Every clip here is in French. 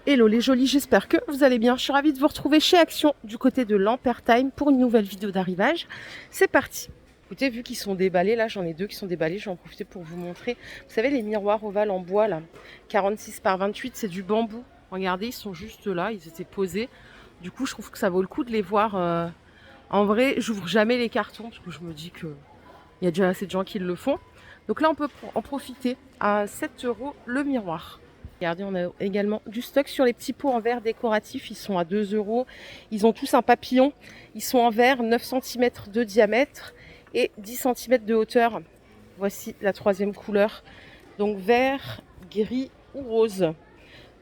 Hello les jolis, j'espère que vous allez bien. Je suis ravie de vous retrouver chez Action du côté de l'Ampertime pour une nouvelle vidéo d'arrivage. C'est parti. Écoutez, vu qu'ils sont déballés, là j'en ai deux qui sont déballés, je vais en profiter pour vous montrer. Vous savez les miroirs ovales en bois là, 46 par 28, c'est du bambou. Regardez, ils sont juste là, ils étaient posés. Du coup, je trouve que ça vaut le coup de les voir. En vrai, j'ouvre jamais les cartons parce que je me dis qu'il y a déjà assez de gens qui le font. Donc là, on peut en profiter à 7 € le miroir. Regardez, on a également du stock sur les petits pots en verre décoratifs. Ils sont à 2 €. Ils ont tous un papillon. Ils sont en verre, 9 cm de diamètre et 10 cm de hauteur. Voici la troisième couleur. Donc vert, gris ou rose.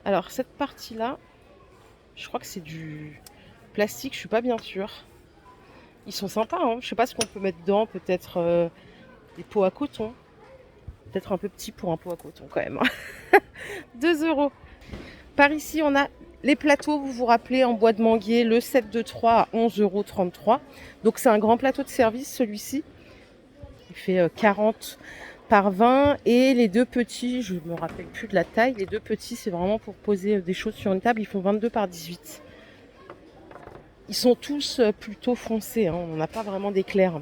Alors cette partie-là, je crois que c'est du plastique. Je suis pas bien sûre. Ils sont sympas, hein. Je sais pas ce qu'on peut mettre dedans. Peut-être des pots à coton. Peut-être un peu petit pour un pot à coton quand même. 2 €. Par ici, on a les plateaux, vous vous rappelez, en bois de manguier, le set de 3 à 11,33 €. Donc c'est un grand plateau de service celui-ci. Il fait 40 par 20 et les deux petits, je ne me rappelle plus de la taille, les deux petits c'est vraiment pour poser des choses sur une table, ils font 22 par 18. Ils sont tous plutôt foncés, hein, on n'a pas vraiment d'éclair.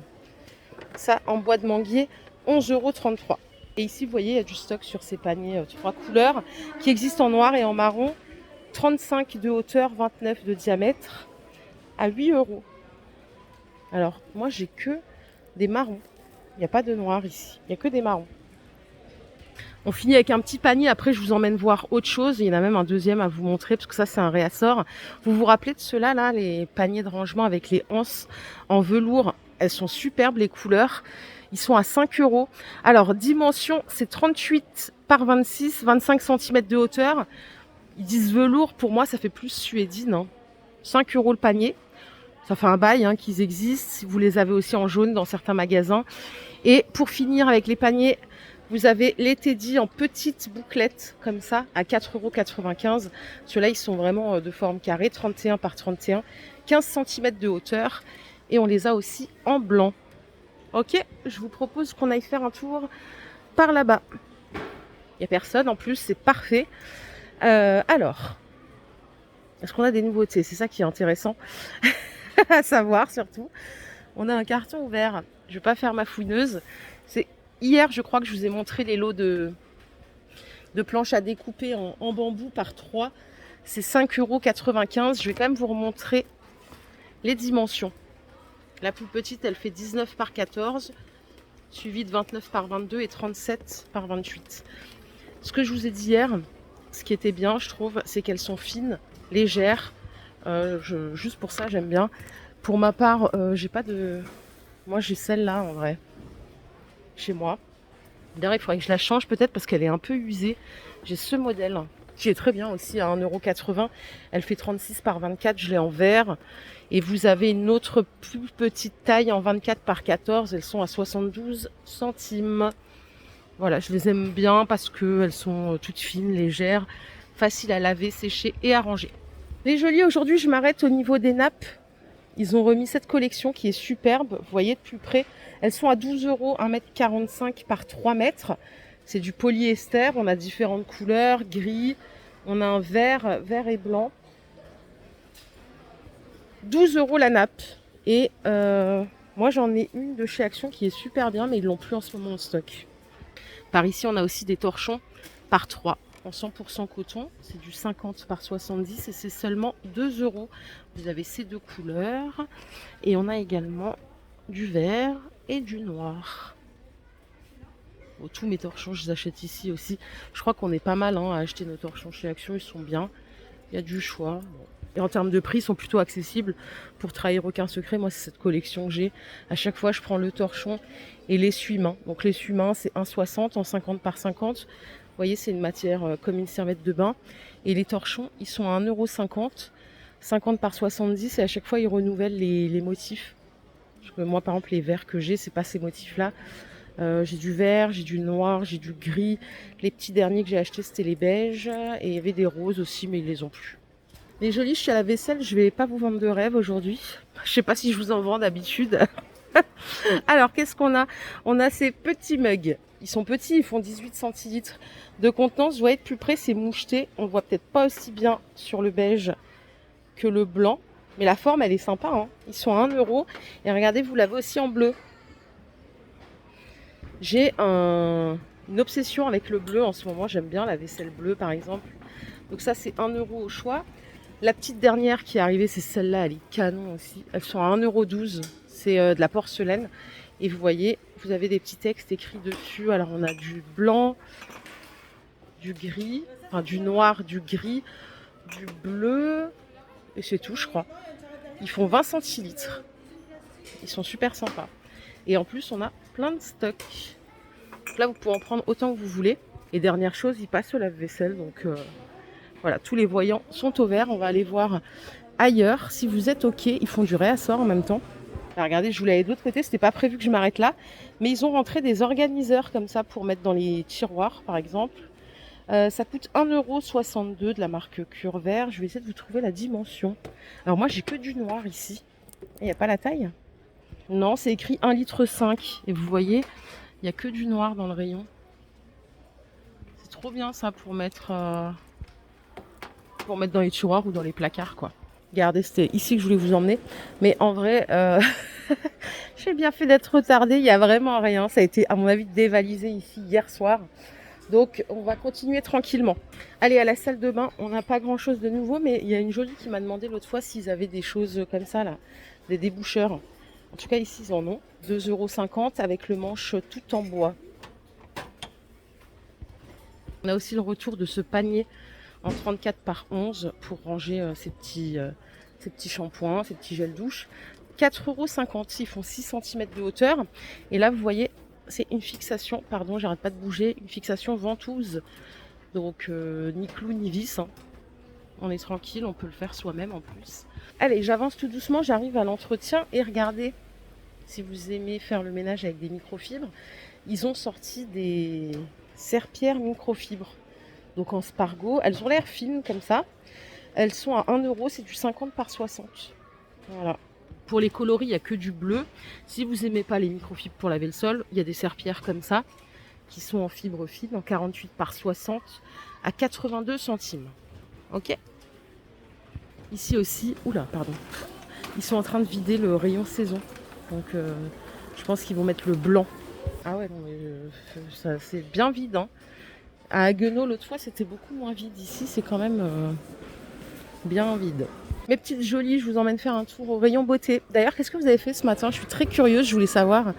Ça en bois de manguier, 11,33 €. Et ici, vous voyez, il y a du stock sur ces paniers 3 couleurs qui existent en noir et en marron. 35 de hauteur, 29 de diamètre à 8 €. Alors, moi, j'ai que des marrons. Il n'y a pas de noir ici. Il n'y a que des marrons. On finit avec un petit panier. Après, je vous emmène voir autre chose. Il y en a même un deuxième à vous montrer parce que ça, c'est un réassort. Vous vous rappelez de ceux-là, là, les paniers de rangement avec les anses en velours. Elles sont superbes, les couleurs. Ils sont à 5 €. Alors, dimension, c'est 38 par 26, 25 cm de hauteur. Ils disent velours, pour moi, ça fait plus suédine. Hein. 5 € le panier. Ça fait un bail hein, qu'ils existent. Si vous les avez aussi en jaune dans certains magasins. Et pour finir avec les paniers, vous avez les Teddy en petites bouclettes, comme ça, à 4,95 €. Ceux-là, ils sont vraiment de forme carrée, 31 par 31, 15 cm de hauteur. Et on les a aussi en blanc. Ok, je vous propose qu'on aille faire un tour par là-bas. Il n'y a personne, en plus, c'est parfait. Alors, est-ce qu'on a des nouveautés? C'est ça qui est intéressant à savoir, surtout. On a un carton ouvert. Je ne vais pas faire ma fouineuse. C'est hier, je crois que je vous ai montré les lots de planches à découper en bambou par 3. C'est 5,95 €. Je vais quand même vous remontrer les dimensions. La plus petite, elle fait 19 par 14, suivie de 29 par 22 et 37 par 28. Ce que je vous ai dit hier, ce qui était bien, je trouve, c'est qu'elles sont fines, légères. Juste pour ça, j'aime bien. Pour ma part, j'ai pas de... Moi, j'ai celle-là, en vrai, chez moi. D'ailleurs, il faudrait que je la change peut-être parce qu'elle est un peu usée. J'ai ce modèle qui est très bien aussi à 1,80 €. Elle fait 36 par 24, je l'ai en vert. Et vous avez une autre plus petite taille en 24 par 14. Elles sont à 72 centimes. Voilà, je les aime bien parce qu'elles sont toutes fines, légères, faciles à laver, sécher et à ranger. Les jolies, aujourd'hui, je m'arrête au niveau des nappes. Ils ont remis cette collection qui est superbe. Vous voyez de plus près. Elles sont à 12 €, 1,45 m par 3 mètres. C'est du polyester. On a différentes couleurs, gris. On a un vert et blanc. 12 € la nappe. Et moi, j'en ai une de chez Action qui est super bien, mais ils l'ont plus en ce moment en stock. Par ici, on a aussi des torchons par 3 en 100% coton. C'est du 50 par 70 et c'est seulement 2 €. Vous avez ces deux couleurs. Et on a également du vert et du noir. Bon, tous mes torchons, je les achète ici aussi. Je crois qu'on est pas mal hein, à acheter nos torchons chez Action. Ils sont bien. Il y a du choix. Bon. Et en termes de prix, ils sont plutôt accessibles. Pour trahir aucun secret, moi, c'est cette collection que j'ai. À chaque fois, je prends le torchon et l'essuie-main. Donc, l'essuie-main, c'est 1,60 en 50 par 50. Vous voyez, c'est une matière comme une serviette de bain. Et les torchons, ils sont à 1,50 €, 50 par 70. Et à chaque fois, ils renouvellent les motifs. Parce que moi, par exemple, les verts que j'ai, c'est pas ces motifs-là. J'ai du vert, j'ai du noir, j'ai du gris. Les petits derniers que j'ai achetés, c'était les beiges. Et il y avait des roses aussi, mais ils les ont plus. Les jolies, je suis à la vaisselle, je vais pas vous vendre de rêve aujourd'hui. Je sais pas si je vous en vends d'habitude. Alors, qu'est-ce qu'on a? On a ces petits mugs Ils sont petits, ils font 18 centilitres de contenance. Vous voyez de plus près, c'est moucheté. On ne voit peut-être pas aussi bien sur le beige que le blanc. Mais la forme, elle est sympa, hein. Ils sont à 1 euro. Et regardez, vous l'avez aussi en bleu. J'ai une obsession avec le bleu en ce moment. J'aime bien la vaisselle bleue, par exemple. Donc ça, c'est 1 euro au choix. La petite dernière qui est arrivée, c'est celle-là. Elle est canon aussi. Elles sont à 1,12 €. C'est de la porcelaine. Et vous voyez, vous avez des petits textes écrits dessus. Alors, on a du blanc, du gris, enfin du noir, du gris, du bleu. Et c'est tout, je crois. Ils font 20 centilitres. Ils sont super sympas. Et en plus, on a plein de stocks. Donc là, vous pouvez en prendre autant que vous voulez. Et dernière chose, ils passent au lave-vaisselle. Donc voilà, tous les voyants sont au vert. On va aller voir ailleurs. Si vous êtes OK, ils font du réassort en même temps. Alors, regardez, je voulais aller de l'autre côté. C'était pas prévu que je m'arrête là. Mais ils ont rentré des organiseurs comme ça pour mettre dans les tiroirs, par exemple. Ça coûte 1,62 € de la marque Curvert. Je vais essayer de vous trouver la dimension. Alors moi, j'ai que du noir ici. Il n'y a pas la taille? Non, c'est écrit 1,5 litre. Et vous voyez, il n'y a que du noir dans le rayon. C'est trop bien ça pour mettre dans les tiroirs ou dans les placards, quoi. Regardez, c'était ici que je voulais vous emmener. Mais en vrai, j'ai bien fait d'être retardée. Il n'y a vraiment rien. Ça a été, à mon avis, dévalisé ici hier soir. Donc, on va continuer tranquillement. Allez, à la salle de bain, on n'a pas grand-chose de nouveau. Mais il y a une jolie qui m'a demandé l'autre fois s'ils avaient des choses comme ça, là. Des déboucheurs. En tout cas, ici, ils en ont. 2,50 € avec le manche tout en bois. On a aussi le retour de ce panier en 34 par 11 pour ranger ces petits shampoings, ces petits gels douche. 4,50 €, ils font 6 cm de hauteur. Et là, vous voyez, c'est une fixation, pardon, j'arrête pas de bouger, une fixation ventouse. Donc, ni clou ni vis, hein. On est tranquille, on peut le faire soi-même en plus. Allez, j'avance tout doucement, j'arrive à l'entretien. Et regardez, si vous aimez faire le ménage avec des microfibres, ils ont sorti des serpillères microfibres. Donc en Spargo, elles ont l'air fines comme ça. Elles sont à 1 €, c'est du 50 par 60. Voilà. Pour les coloris, il n'y a que du bleu. Si vous n'aimez pas les microfibres pour laver le sol, il y a des serpillères comme ça, qui sont en fibre fine, en 48 par 60, à 82 centimes. Ok. Ici aussi, oula, pardon. Ils sont en train de vider le rayon saison. Donc je pense qu'ils vont mettre le blanc. Ah ouais, non, mais ça c'est bien vide, hein. À Haguenau, l'autre fois, c'était beaucoup moins vide. Ici, c'est quand même bien vide. Mes petites jolies, je vous emmène faire un tour au rayon beauté. D'ailleurs, qu'est-ce que vous avez fait ce matin? Je suis très curieuse, je voulais savoir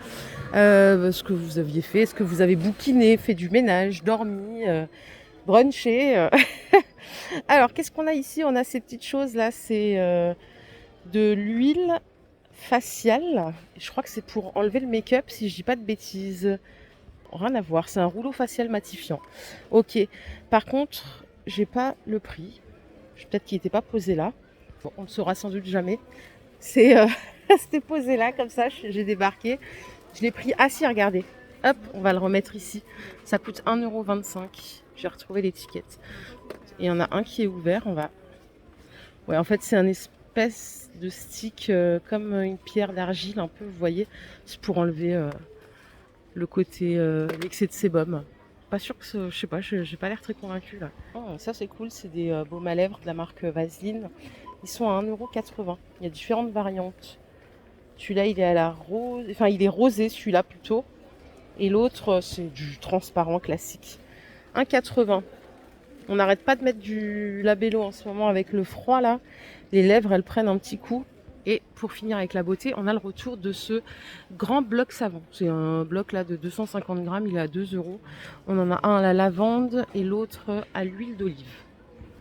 ce que vous aviez fait. Est-ce que vous avez bouquiné, fait du ménage, dormi, brunché Alors, qu'est-ce qu'on a ici? On a ces petites choses-là, c'est de l'huile faciale. Je crois que c'est pour enlever le make-up, si je dis pas de bêtises. Rien à voir, c'est un rouleau facial matifiant. Ok, par contre, j'ai pas le prix. Peut-être qu'il n'était pas posé là. Bon, on ne le saura sans doute jamais. C'était posé là, comme ça, j'ai débarqué. Je l'ai pris. Ah si, regardez. Hop, on va le remettre ici. Ça coûte 1,25 €. J'ai retrouvé l'étiquette. Et il y en a un qui est ouvert. On va... Ouais, en fait, c'est un espèce de stick comme une pierre d'argile, un peu, vous voyez. C'est pour enlever le côté l'excès de sébum. Pas sûr que je sais pas, j'ai pas l'air très convaincue là. Oh, ça c'est cool, c'est des baumes à lèvres de la marque Vaseline. Ils sont à 1,80 €. Il y a différentes variantes. Celui-là, il est à la rose, enfin il est rosé celui-là plutôt. Et l'autre, c'est du transparent classique. 1,80 €. On n'arrête pas de mettre du labello en ce moment avec le froid là. Les lèvres, elles prennent un petit coup. Et pour finir avec la beauté, on a le retour de ce grand bloc savon. C'est un bloc là de 250 grammes, il est à 2 €. On en a un à la lavande et l'autre à l'huile d'olive.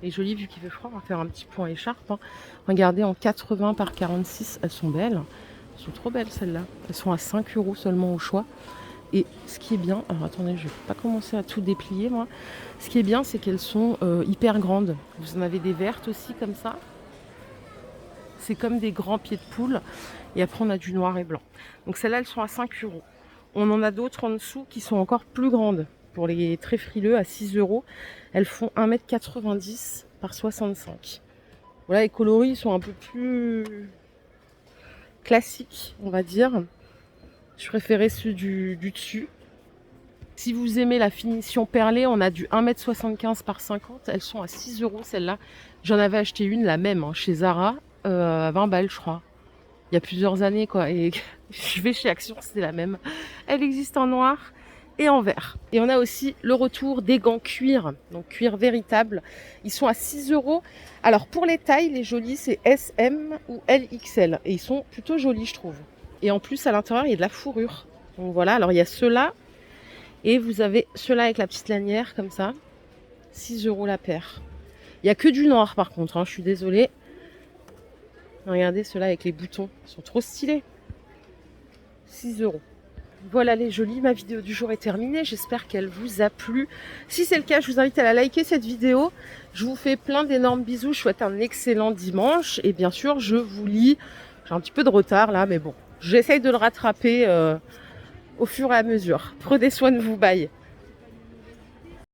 Les jolies, vu qu'il fait froid, on va faire un petit point écharpe, hein. Regardez, en 80 par 46, elles sont belles. Elles sont trop belles celles-là. Elles sont à 5 € seulement au choix. Et ce qui est bien, alors attendez, je vais pas commencer à tout déplier moi. Ce qui est bien, c'est qu'elles sont hyper grandes. Vous en avez des vertes aussi comme ça. C'est comme des grands pieds de poule. Et après, on a du noir et blanc. Donc celles-là, elles sont à 5 €. On en a d'autres en dessous qui sont encore plus grandes. Pour les très frileux, à 6 €. Elles font 1,90 m par 65. Voilà, les coloris sont un peu plus classiques, on va dire. Je préférais ceux du dessus. Si vous aimez la finition perlée, on a du 1,75 m par 50. Elles sont à 6 € celle-là. J'en avais acheté une, la même, hein, chez Zara, à 20 balles, je crois. Il y a plusieurs années, quoi. Et je vais chez Action, c'est la même. Elle existe en noir et en vert. Et on a aussi le retour des gants cuir, donc cuir véritable. Ils sont à 6 €. Alors pour les tailles, les jolis, c'est SM ou LXL. Et ils sont plutôt jolis, je trouve. Et en plus, à l'intérieur, il y a de la fourrure. Donc voilà, alors il y a ceux-là. Et vous avez ceux-là avec la petite lanière, comme ça. 6 € la paire. Il n'y a que du noir, par contre, hein, je suis désolée. Regardez ceux-là avec les boutons. Ils sont trop stylés. 6 €. Voilà les jolis, ma vidéo du jour est terminée. J'espère qu'elle vous a plu. Si c'est le cas, je vous invite à la liker cette vidéo. Je vous fais plein d'énormes bisous. Je souhaite un excellent dimanche. Et bien sûr, je vous lis. J'ai un petit peu de retard là, mais bon. J'essaye de le rattraper au fur et à mesure. Prenez soin de vous. Bye.